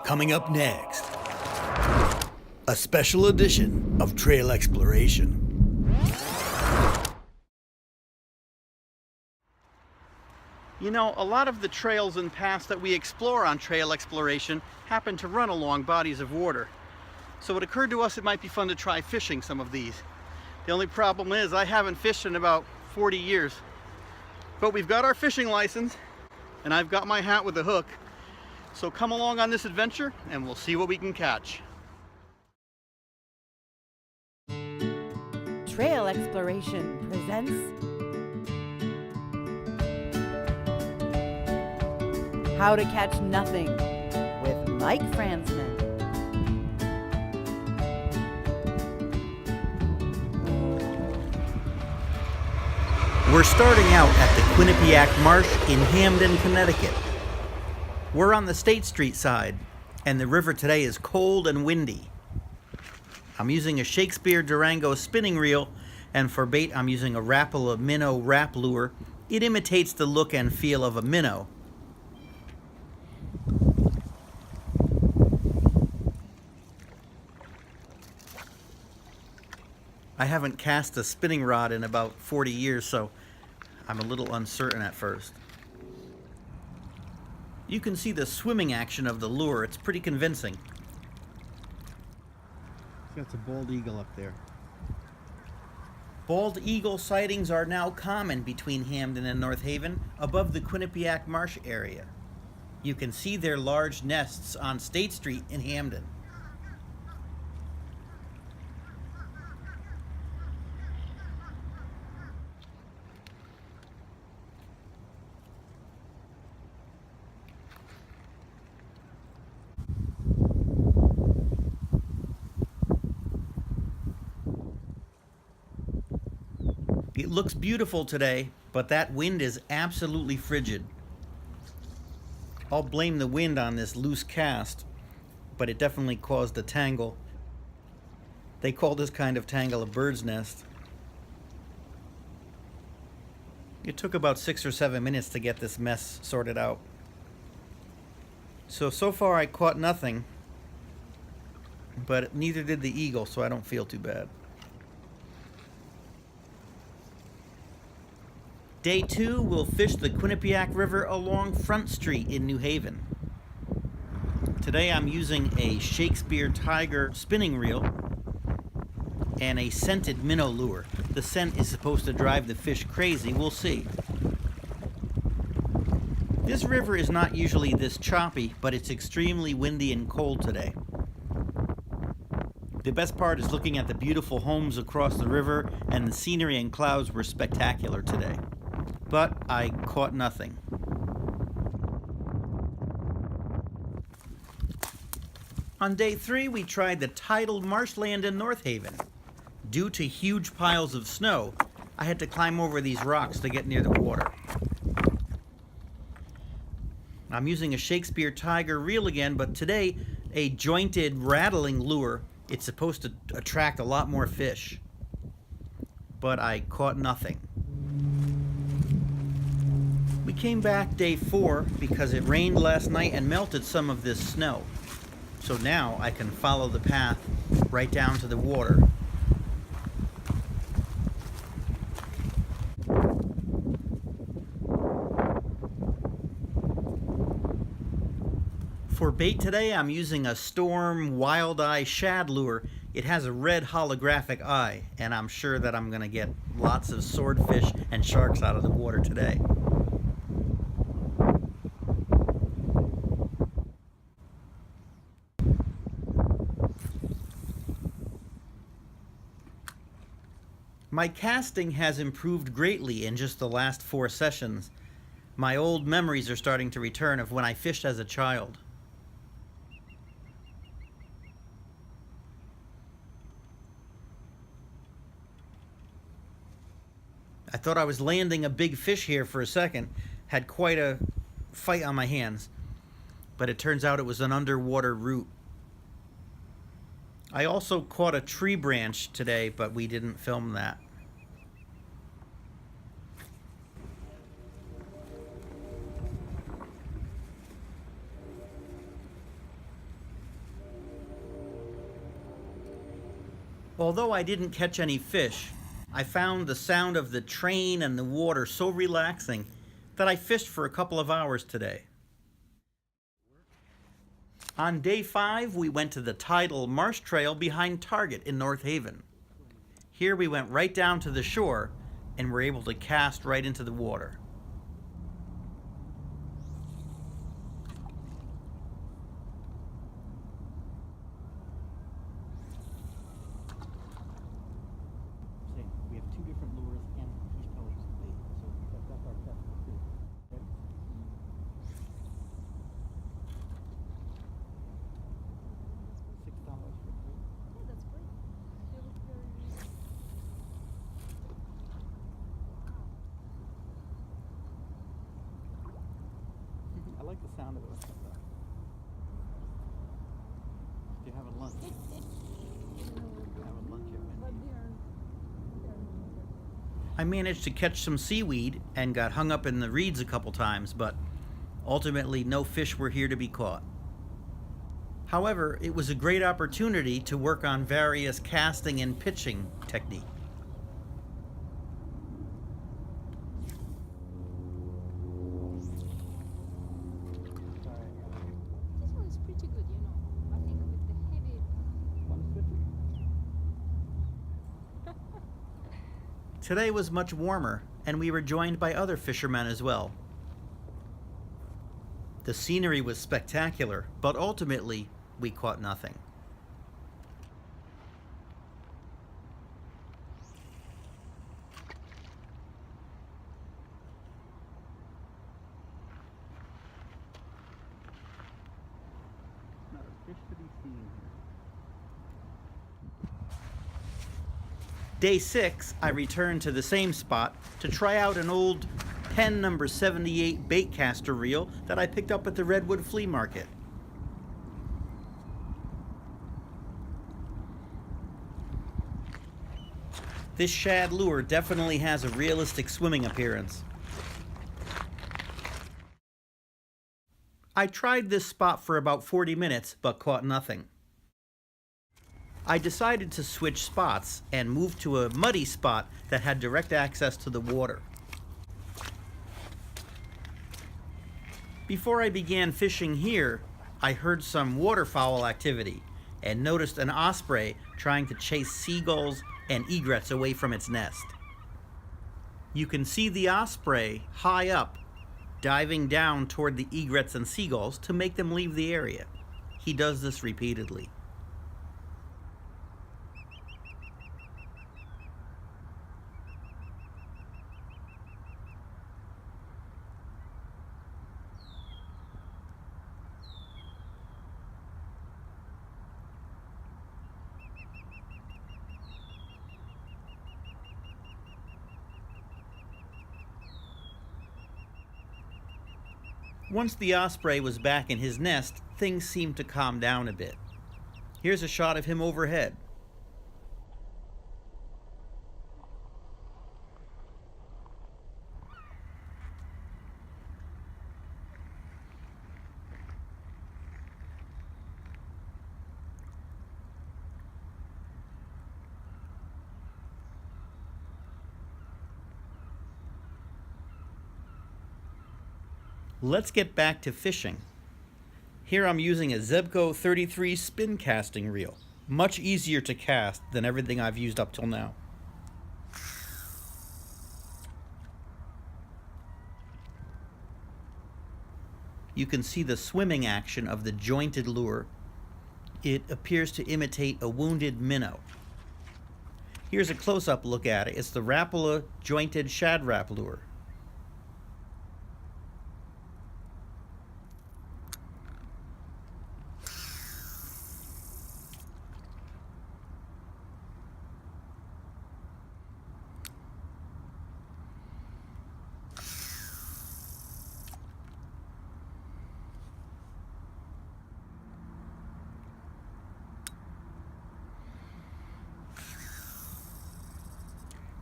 Coming up next, a special edition of Trail Exploration. You know, a lot of the trails and paths that we explore on trail exploration happen to run along bodies of water. So it occurred to us it might be fun to try fishing some of these. The only problem is I haven't fished in about 40 years. But we've got our fishing license and I've got my hat with a hook. So come along on this adventure and we'll see what we can catch. Trail Exploration presents How to Catch Nothing with Mike Franzman. We're starting out at the Quinnipiac Marsh in Hamden, Connecticut. We're on the State Street side, and the river today is cold and windy. I'm using a Shakespeare Durango spinning reel, and for bait I'm using a Rapala minnow wrap lure. It imitates the look and feel of a minnow. I haven't cast a spinning rod in about 40 years, so I'm a little uncertain at first. You can see the swimming action of the lure. It's pretty convincing. That's a bald eagle up there. Bald eagle sightings are now common between Hamden and North Haven, above the Quinnipiac Marsh area. You can see their large nests on State Street in Hamden. It looks beautiful today, but that wind is absolutely frigid. I'll blame the wind on this loose cast, but it definitely caused a tangle. They call this kind of tangle a bird's nest. It took about 6 or 7 minutes to get this mess sorted out. So far I caught nothing, but neither did the eagle, so I don't feel too bad. Day 2, we'll fish the Quinnipiac River along Front Street in New Haven. Today I'm using a Shakespeare Tiger spinning reel and a scented minnow lure. The scent is supposed to drive the fish crazy. We'll see. This river is not usually this choppy, but it's extremely windy and cold today. The best part is looking at the beautiful homes across the river, and the scenery and clouds were spectacular today. But I caught nothing. On day 3, we tried the Tidal marshland in North Haven. Due to huge piles of snow, I had to climb over these rocks to get near the water. I'm using a Shakespeare Tiger reel again, but today a jointed rattling lure. It's supposed to attract a lot more fish. But I caught nothing. We came back day 4 because it rained last night and melted some of this snow. So now I can follow the path right down to the water. For bait today, I'm using a Storm Wild Eye shad lure. It has a red holographic eye, and I'm sure that I'm going to get lots of swordfish and sharks out of the water today. My casting has improved greatly in just the last 4 sessions. My old memories are starting to return of when I fished as a child. I thought I was landing a big fish here for a second, had quite a fight on my hands, but it turns out it was an underwater root. I also caught a tree branch today, but we didn't film that. Although I didn't catch any fish, I found the sound of the train and the water so relaxing that I fished for a couple of hours today. On day 5, we went to the Tidal Marsh Trail behind Target in North Haven. Here we went right down to the shore and were able to cast right into the water. We have 2 different lures and fish colors to bait, so that's our test for food. Ready? $6 for 3. Oh, that's great. They look very I like the sound of it. Do you have a lunch? Do you have a lunch at but Wendys? they're I managed to catch some seaweed and got hung up in the reeds a couple times, but ultimately no fish were here to be caught. However, it was a great opportunity to work on various casting and pitching techniques. this one is pretty good, you know. I think with the heavy Today was much warmer, and we were joined by other fishermen as well. The scenery was spectacular, but ultimately, we caught nothing. Not a fish to be seen here. Day 6, I returned to the same spot to try out an old Penn number 78 baitcaster reel that I picked up at the Redwood flea market. This shad lure definitely has a realistic swimming appearance. I tried this spot for about 40 minutes but caught nothing. I decided to switch spots and move to a muddy spot that had direct access to the water. Before I began fishing here, I heard some waterfowl activity and noticed an osprey trying to chase seagulls and egrets away from its nest. You can see the osprey high up, diving down toward the egrets and seagulls to make them leave the area. He does this repeatedly. Once the osprey was back in his nest, things seemed to calm down a bit. Here's a shot of him overhead. Let's get back to fishing. Here I'm using a Zebco 33 spin casting reel. Much easier to cast than everything I've used up till now. You can see the swimming action of the jointed lure. It appears to imitate a wounded minnow. Here's a close-up look at it. It's the Rapala jointed shad rap lure.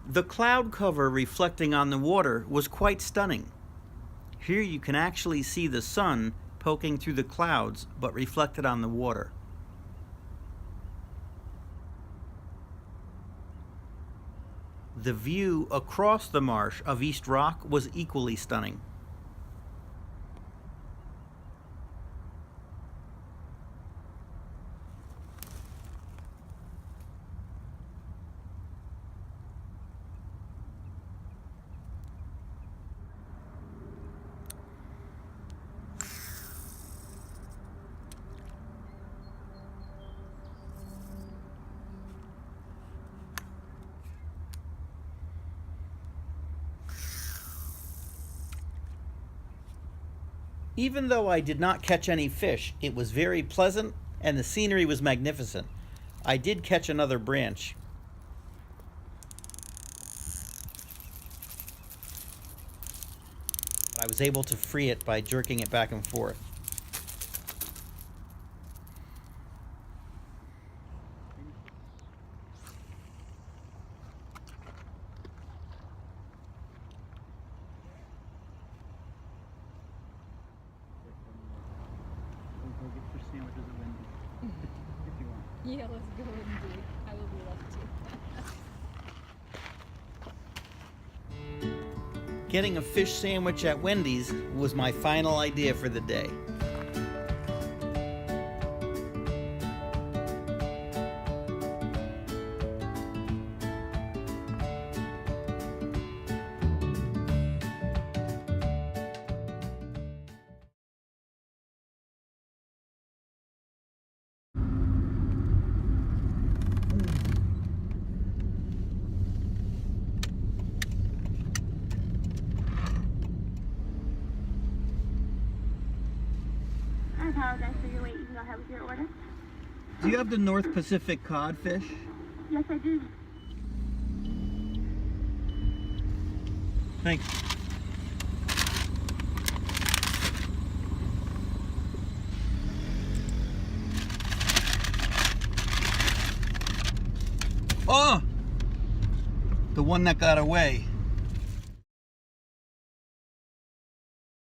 The cloud cover reflecting on the water was quite stunning. Here you can actually see the sun poking through the clouds, but reflected on the water. The view across the marsh of East Rock was equally stunning. Even though I did not catch any fish, it was very pleasant and the scenery was magnificent. I did catch another branch. I was able to free it by jerking it back and forth. Sandwiches at Wendys, if you want. Yeah, let's go and do it. I would love to. Getting a fish sandwich at Wendys was my final idea for the day. I apologize for your wait. You can go ahead with your order. Do you have the North Pacific codfish? Yes, I do. Thanks. Oh! The one that got away.